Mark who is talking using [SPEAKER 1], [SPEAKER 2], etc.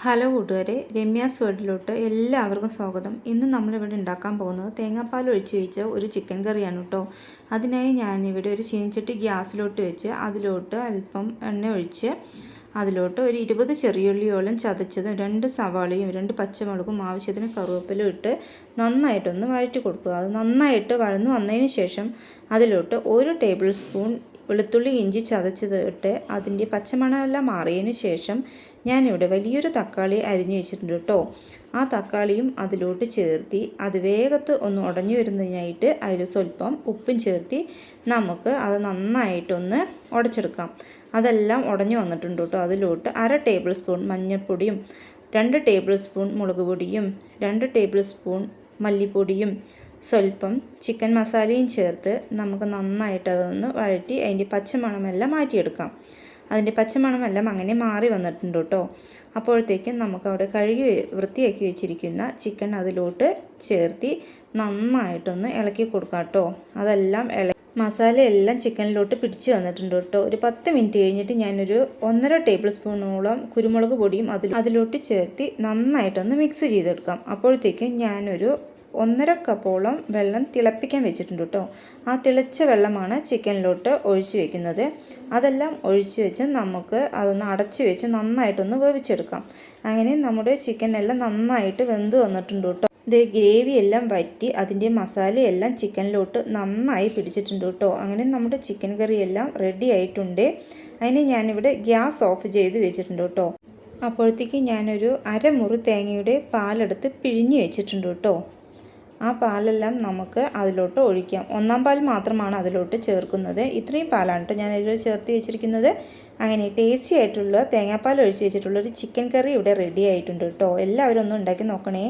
[SPEAKER 1] Hello കൂട്ടുകാരെ, രമ്യാസ് വേൾഡിലോട്ട് എല്ലാവർക്കും സ്വാഗതം. ഇന്ന് നമ്മളിവിടെ ഉണ്ടാക്കാൻ പോകുന്നത് തേങ്ങാപ്പാൽ ഒഴിച്ച് വെച്ച ഒരു ചിക്കൻ കറിയാണ് കേട്ടോ. അതിനായി ഞാനിവിടെ ഒരു ചീനച്ചട്ടി ഗ്യാസിലോട്ട് വെച്ച് അതിലോട്ട് അല്പം എണ്ണ ഒഴിച്ച് അതിലോട്ട് ഒരു 20 ചെറിയുള്ളിയോളം ചതച്ചതും 2 സവാളയും 2 പച്ചമുളകും ആവശ്യത്തിന് കറിവേപ്പിലയും ഇട്ട് നന്നായിട്ടൊന്ന് വഴറ്റി കൊടുക്കുക. അത് നന്നായിട്ട് വഴന്നു വന്നതിന് ശേഷം അതിലോട്ട് 1 ടേബിൾ സ്പൂൺ വെളുത്തുള്ളി ഇഞ്ചി ചതച്ചത് ഇട്ട് അതിൻ്റെ പച്ചമണമെല്ലാം മാറിയതിന് ശേഷം ഞാനിവിടെ വലിയൊരു തക്കാളി അരിഞ്ഞു വെച്ചിട്ടുണ്ട് കേട്ടോ. ആ തക്കാളിയും അതിലോട്ട് ചേർത്തി അത് വേഗത്ത് ഒന്ന് ഉടഞ്ഞു വരുന്നതിനായിട്ട് അതിൽ സ്വല്പം ഉപ്പും ചേർത്തി നമുക്ക് അത് നന്നായിട്ടൊന്ന് ഉടച്ചെടുക്കാം. അതെല്ലാം ഉടഞ്ഞു വന്നിട്ടുണ്ട് കേട്ടോ. അതിലോട്ട് 1/2 ടേബിൾ സ്പൂൺ മഞ്ഞൾപ്പൊടിയും 2 ടേബിൾ സ്പൂൺ മുളക് പൊടിയും 2 ടേബിൾ സ്പൂൺ മല്ലിപ്പൊടിയും സ്വല്പം ചിക്കൻ മസാലയും ചേർത്ത് നമുക്ക് നന്നായിട്ട് അതൊന്ന് വഴറ്റി അതിൻ്റെ പച്ചമണമെല്ലാം മാറ്റിയെടുക്കാം. അതിൻ്റെ പച്ചമണമെല്ലാം അങ്ങനെ മാറി വന്നിട്ടുണ്ട് കേട്ടോ. അപ്പോഴത്തേക്കും നമുക്കവിടെ കഴുകി വൃത്തിയാക്കി വെച്ചിരിക്കുന്ന ചിക്കൻ അതിലോട്ട് ചേർത്തി നന്നായിട്ടൊന്ന് ഇളക്കി കൊടുക്കാം കേട്ടോ. അതെല്ലാം മസാലയെല്ലാം ചിക്കനിലോട്ട് പിടിച്ച് വന്നിട്ടുണ്ട് കേട്ടോ. ഒരു 10 മിനിറ്റ് കഴിഞ്ഞിട്ട് ഞാനൊരു 1.5 ടേബിൾ സ്പൂണോളം കുരുമുളക് പൊടിയും അതിലോട്ട് ചേർത്തി നന്നായിട്ടൊന്ന് മിക്സ് ചെയ്തെടുക്കാം. അപ്പോഴത്തേക്കും ഞാനൊരു 1.5 കപ്പോളം വെള്ളം തിളപ്പിക്കാൻ വെച്ചിട്ടുണ്ട് കേട്ടോ. ആ തിളച്ച വെള്ളമാണ് ചിക്കനിലോട്ട് ഒഴിച്ച് വെക്കുന്നത്. അതെല്ലാം ഒഴിച്ച് വെച്ച് നമുക്ക് അതൊന്ന് അടച്ച് വെച്ച് നന്നായിട്ടൊന്ന് വേവിച്ചെടുക്കാം. അങ്ങനെ നമ്മുടെ ചിക്കനെല്ലാം നന്നായിട്ട് വെന്ത് വന്നിട്ടുണ്ട് കേട്ടോ. ഇത് ഗ്രേവി എല്ലാം വറ്റി അതിൻ്റെ മസാലയെല്ലാം ചിക്കനിലോട്ട് നന്നായി പിടിച്ചിട്ടുണ്ട് കേട്ടോ. അങ്ങനെ നമ്മുടെ ചിക്കൻ കറിയെല്ലാം റെഡി ആയിട്ടുണ്ട്. അതിന് ഞാനിവിടെ ഗ്യാസ് ഓഫ് ചെയ്ത് വെച്ചിട്ടുണ്ട് കേട്ടോ. അപ്പോഴത്തേക്ക് ഞാനൊരു അരമുറി തേങ്ങയുടെ പാലെടുത്ത് പിഴിഞ്ഞ് വെച്ചിട്ടുണ്ട് കേട്ടോ. ആ പാലെല്ലാം നമുക്ക് അതിലോട്ട് ഒഴിക്കാം. 1-ാം പാൽ മാത്രമാണ് അതിലോട്ട് ചേർക്കുന്നത്. ഇത്രയും പാലാണ് കേട്ടോ ഞാൻ അതിലോട്ട് ചേർത്ത് വെച്ചിരിക്കുന്നത്. അങ്ങനെ ടേസ്റ്റി ആയിട്ടുള്ള തേങ്ങാപ്പാൽ ഒഴിച്ച് വെച്ചിട്ടുള്ളൊരു ചിക്കൻ കറി ഇവിടെ റെഡി ആയിട്ടുണ്ട് കേട്ടോ. എല്ലാവരും ഒന്ന് ഉണ്ടാക്കി നോക്കണേ.